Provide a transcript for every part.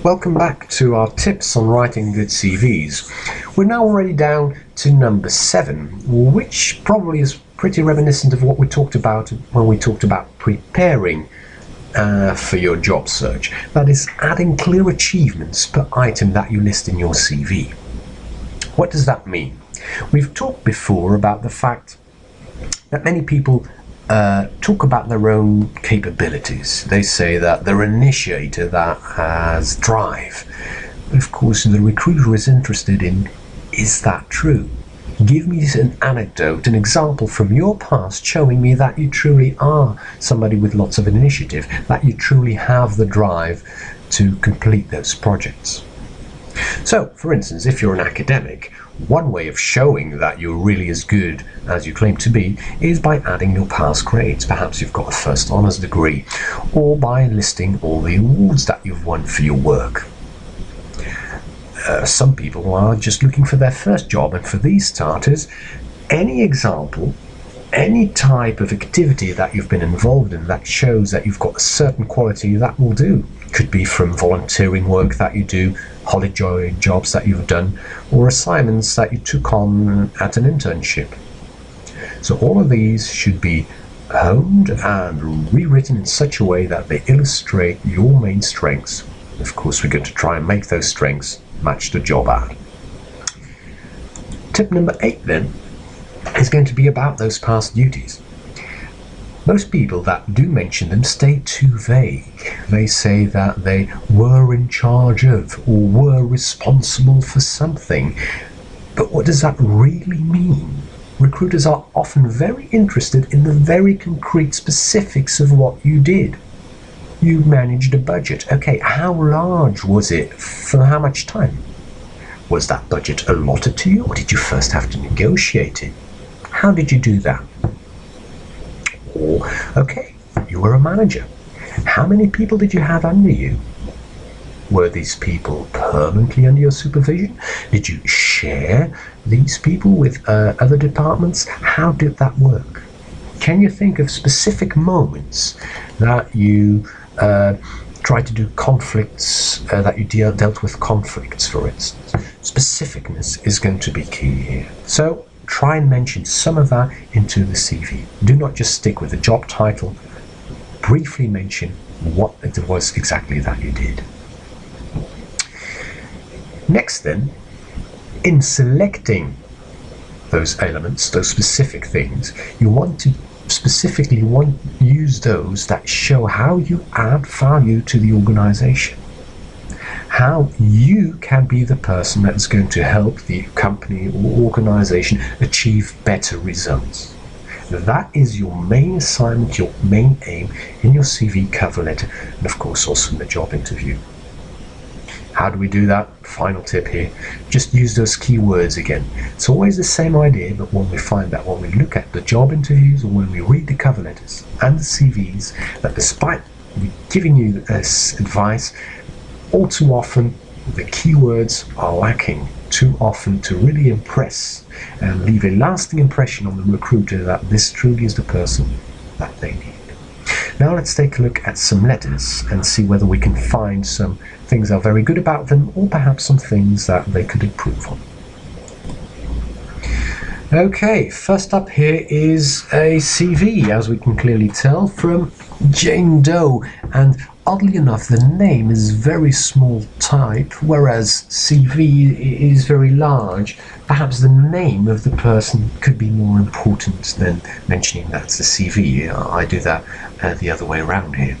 Welcome back to our tips on writing good CVs. We're now already down to number 7, which probably is pretty reminiscent of what we talked about when we talked about preparing for your job search. That is, adding clear achievements per item that you list in your CV. What does that mean? We've talked before about the fact that many people talk about their own capabilities. They say that they're an initiator that has drive. Of course, the recruiter is interested in, is that true? Give me an anecdote, an example from your past showing me that you truly are somebody with lots of initiative, that you truly have the drive to complete those projects. So, for instance, if you're an academic, one way of showing that you're really as good as you claim to be is by adding your past grades. Perhaps you've got a first honours degree, or by listing all the awards that you've won for your work. Some people are just looking for their first job, and for these starters, any example, any type of activity that you've been involved in that shows that you've got a certain quality, that will do. Could be from volunteering work that you do, holiday jobs that you've done, or assignments that you took on at an internship. So all of these should be honed and rewritten in such a way that they illustrate your main strengths. Of course, we're going to try and make those strengths match the job ad. Tip number 8 then is going to be about those past duties. Most people that do mention them stay too vague. They say that they were in charge of or were responsible for something. But what does that really mean? Recruiters are often very interested in the very concrete specifics of what you did. You managed a budget. Okay, how large was it? For how much time? Was that budget allotted to you, or did you first have to negotiate it? How did you do that? Or, okay, you were a manager. How many people did you have under you? Were these people permanently under your supervision? Did you share these people with other departments? How did that work? Can you think of specific moments that you tried to do conflicts, that you dealt with conflicts, for instance? Specificness is going to be key here. So try and mention some of that into the CV. Do not just stick with the job title. Briefly mention what it was exactly that you did. Next then, in selecting those elements, those specific things, you want to specifically use those that show how you add value to the organization. How you can be the person that's going to help the company or organization achieve better results. That is your main assignment, your main aim in your CV, cover letter, and of course also in the job interview. How do we do that? Final tip here, just use those keywords again. It's always the same idea, but when we find that when we look at the job interviews or when we read the cover letters and the CVs, that despite giving you this advice, all too often the keywords are lacking too often to really impress and leave a lasting impression on the recruiter that this truly is the person that they need. Now let's take a look at some letters and see whether we can find some things that are very good about them, or perhaps some things that they could improve on. Okay, first up here is a CV, as we can clearly tell, from Jane Doe, and oddly enough the name is very small type, whereas CV is very large. Perhaps the name of the person could be more important than mentioning that's the CV. I do that the other way around here.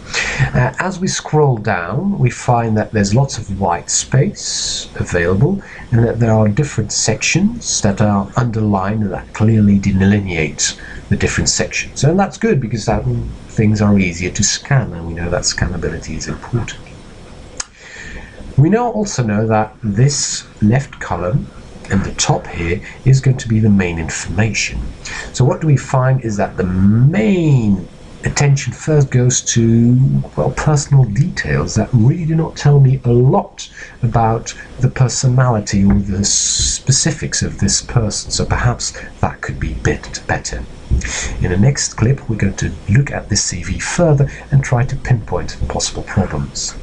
As we scroll down, we find that there's lots of white space available, and that there are different sections that are underlined and that clearly delineate the different sections. And that's good, because that things are easier to scan, and we know that scannability is important. We now also know that this left column and the top here is going to be the main information. So what do we find is that the main attention first goes to, well, personal details that really do not tell me a lot about the personality or the specifics of this person. So perhaps that could be a bit better. In the next clip, we're going to look at this CV further and try to pinpoint possible problems.